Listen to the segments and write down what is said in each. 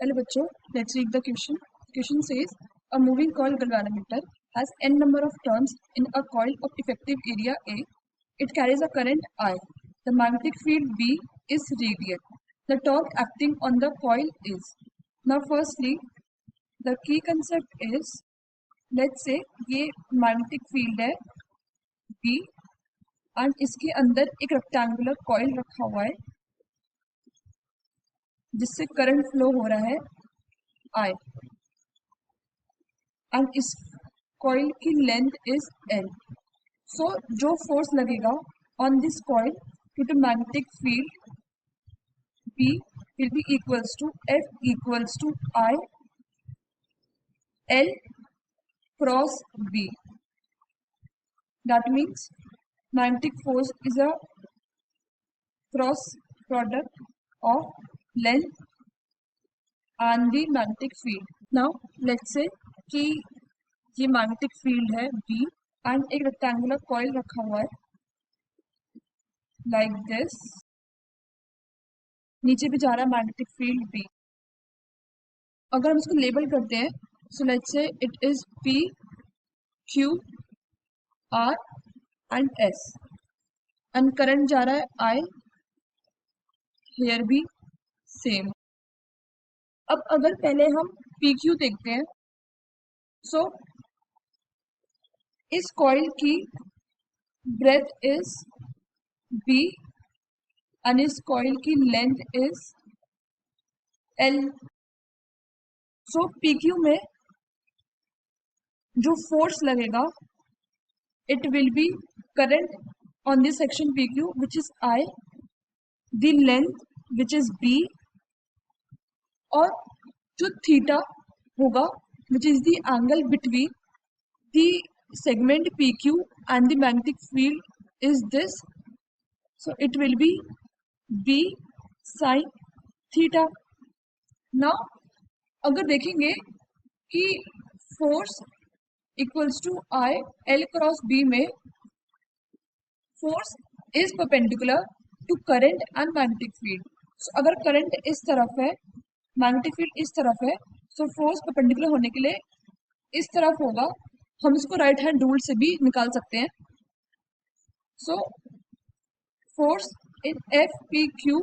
Hello बच्चों, let's read the question. Question says a moving coil galvanometer has n number of turns in a coil of effective area A. It carries a current I. The magnetic field B is radial. The torque acting on the coil is. Now firstly, the key concept is, let's say ये magnetic field है B and इसके अंदर एक rectangular coil रखा हुआ है जिससे current flow हो रहा है I एंड इस कॉइल की लेंथ इज L. सो जो फोर्स लगेगा on this coil due to magnetic field B will be equals to F equals to I L cross B. That means magnetic force is a cross product of length and the magnetic field. Now let's say कि ये magnetic field है B and एक rectangular coil रखा हुआ है like this. नीचे भी जा रहा है मैग्नेटिक फील्ड B. अगर हम इसको लेबल करते हैं so let's say it is P Q R and S and current जा रहा है I. हियर भी सेम. अब अगर पहले हम PQ देखते हैं सो इस कॉइल की ब्रेथ इज B एंड इस कॉइल की length is L. So PQ में जो फोर्स लगेगा it will B current on this section PQ which is I, the length which is B और जो थीटा होगा which is the angle between the segment PQ and the magnetic field is this. So it will be B sin theta. Now अगर देखेंगे कि force equals to I L cross B में force is perpendicular to current and magnetic field. So अगर current इस तरफ है magnetic field इस तरफ है सो फोर्स परपेंडिकुलर होने के लिए इस तरफ होगा. हम इसको राइट हैंड रूल से भी निकाल सकते हैं. So force in FPQ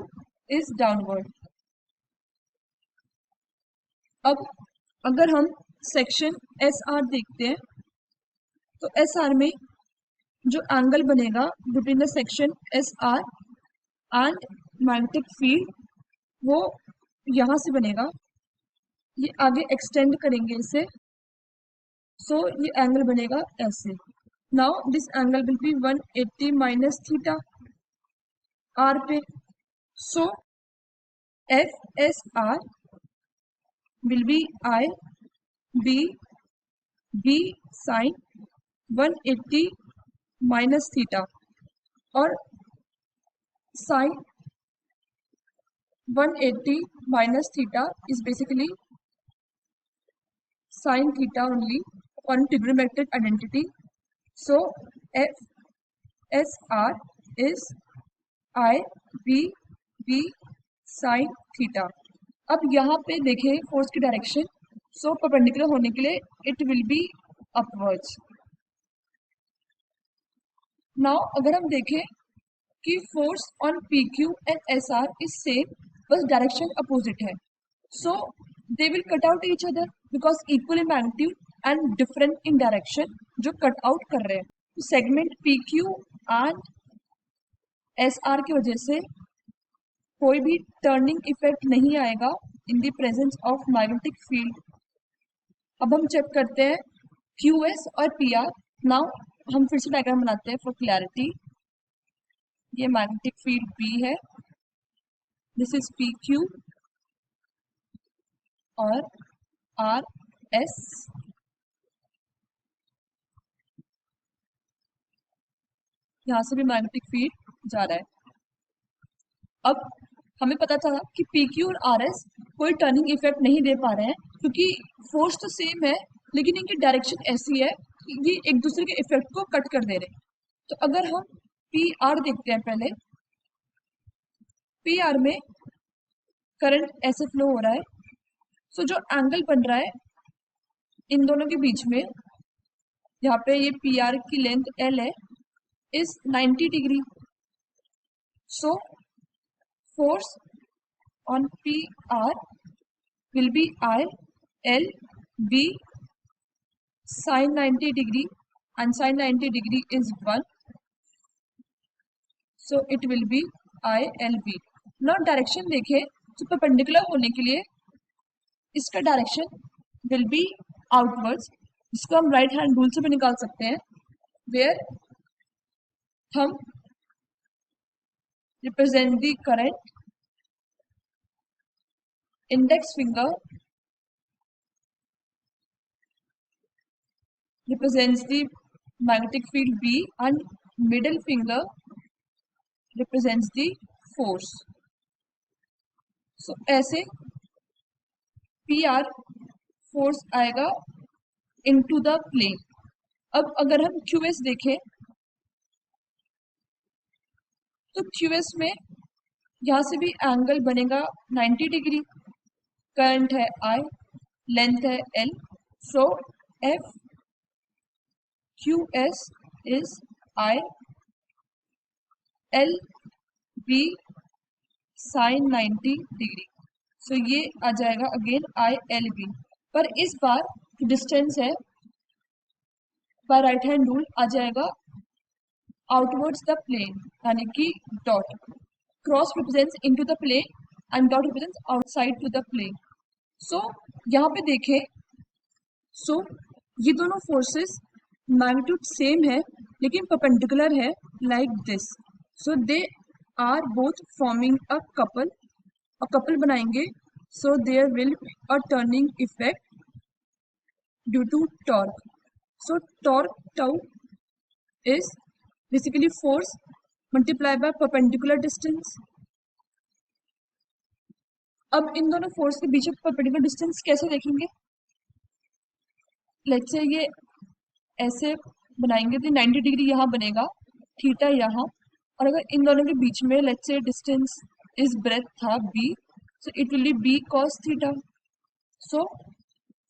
is downward. अब अगर हम सेक्शन SR देखते हैं तो SR में जो एंगल बनेगा between the section SR and magnetic field वो यहाँ से बनेगा. ये आगे एक्सटेंड करेंगे इसे सो ये एंगल बनेगा ऐसे. Now this angle will be 180 minus theta R पे. सो FSR will be I B sin 180 minus theta और sin 180 minus theta is basically sin theta only on trigonometric identity. So FSR is I B sin theta. अब यहाँ पे देखें force की direction. So perpendicular होने के लिए it will be upwards. Now अगर हम देखें कि force on PQ and SR is same बस डायरेक्शन अपोजिट है. So they will cut out each other because equal in magnitude and different in direction जो कट आउट कर रहे हैं. सेगमेंट PQ एंड SR की वजह से कोई भी टर्निंग इफेक्ट नहीं आएगा in the presence of magnetic field. अब हम चेक करते हैं QS और PR. नाउ हम फिर से डायग्राम बनाते हैं फॉर क्लैरिटी. ये मैग्नेटिक फील्ड B है, दिस इज PQ और RS. यहाँ से भी मैग्नेटिक फील्ड जा रहा है. अब हमें पता चला कि PQ और RS कोई टर्निंग इफेक्ट नहीं दे पा रहे हैं क्योंकि फोर्स तो सेम है लेकिन इनकी डायरेक्शन ऐसी है कि ये एक दूसरे के इफेक्ट को कट कर दे रहे हैं. तो अगर हम PR देखते हैं पहले. PR में करंट ऐसे फ्लो हो रहा है सो जो एंगल बन रहा है इन दोनों के बीच में, यहाँ पे ये पी आर की लेंथ एल है, is 90 degree. So force on P R will be I L B sin 90 degree, and sin 90 degree is 1, so it will be I L B. Now direction देखें तो perpendicular होने के लिए इसका direction will be outwards, जिसको हम right hand rule से भी निकाल सकते हैं, where thumb represent the current, index finger represents the magnetic field B, and middle finger represents the force. So ऐसे PR फोर्स आएगा इनटू द प्लेन. अब अगर हम QS देखें तो QS में यहाँ से भी एंगल बनेगा 90 डिग्री. करंट है I, लेंथ है L, so F QS is I L B sin 90 degree. So ये आ जाएगा अगेन I L B. पर इस बार डिस्टेंस है बाय राइट हैंड रूल आ जाएगा आउटवर्ड्स द प्लेन, यानी कि dot. Cross represents into the plane and dot represents outside to the plane. So यहाँ पे देखें, सो ये दोनों फोर्सेस मैग्नीट्यूड सेम है लेकिन परपेंडिकुलर है, like this. So they are both forming a couple बनाएंगे. So there will a turning effect due to torque. So torque tau is basically force multiply by perpendicular distance. अब इन दोनों force के बीच में perpendicular distance कैसे देखेंगे? Let's say ये ऐसे बनाएंगे तो 90 डिग्री यहाँ बनेगा, थीटा यहाँ, और अगर इन दोनों के बीच में लेट्स से डिस्टेंस इस ब्रेथ था b, so it will B b cos theta. So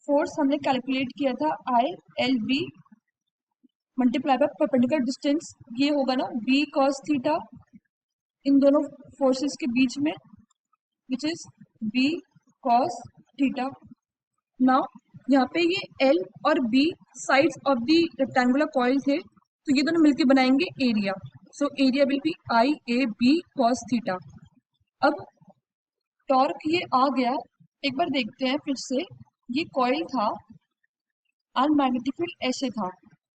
force हमने कैलकुलेट किया था I L B multiply by perpendicular distance, ये होगा ना b cos थीटा इन दोनों फोर्सेस के बीच में, which is b cos theta. Now यहाँ पे ये L और B sides of the rectangular coil थे, तो ये दोनों मिलके बनाएंगे area. So area will be I A B cos theta. अब टॉर्क ये आ गया, एक बार देखते हैं फिर से. ये कॉइल था और मैग्नेटिक फील्ड ऐसे था.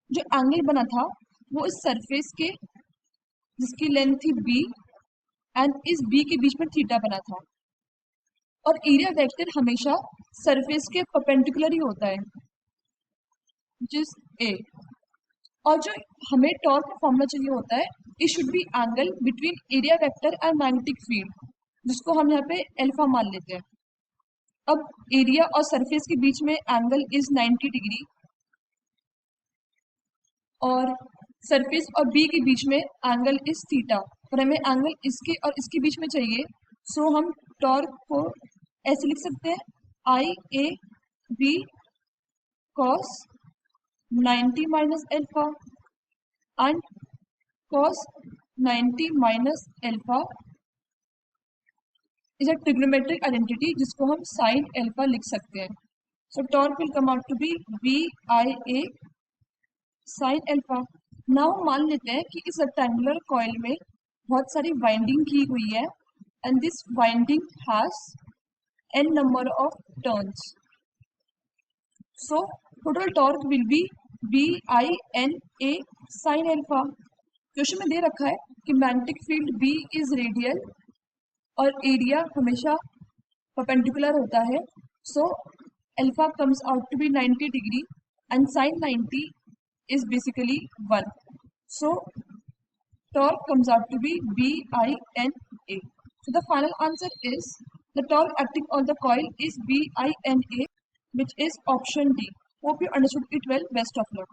जो एंगल बना था वो इस सरफेस के, जिसकी लेंथ थी B, एंड इस B के बीच में थीटा बना था. और एरिया वेक्टर हमेशा सरफेस के परपेंडिकुलर ही होता है, जिस A. और जो हमें टॉर्क फॉर्मूला चाहिए होता है, it should be angle between area vector and magnetic field, जिसको हम यहाँ पे अल्फा मान लेते हैं. अब एरिया और सरफेस के बीच में एंगल इज 90 डिग्री, और सरफेस और बी के बीच में एंगल इज थीटा, और हमें एंगल इसके और इसके बीच में चाहिए. सो हम टॉर्क को ऐसे लिख सकते हैं I A B cos 90 minus alpha, and cos 90 minus alpha is a trigonometric identity जिसको हम sin alpha लिख सकते हैं. So torque will come out to be BIA sin alpha. Now मान लेते हैं कि इस रेक्टेंगुलर कॉइल में बहुत सारी वाइंडिंग की हुई है, and this winding has n number of turns. So total torque will be BINA sin alpha. Question में दे रखा है कि magnetic field B is radial और एरिया हमेशा परपेंडिकुलर होता है. So alpha comes out to be 90 degree and sin 90 is basically 1. So torque comes out to be BINA. So the final answer is the torque acting on the coil is BINA, which is option D. Hope you understood it well. Best of luck.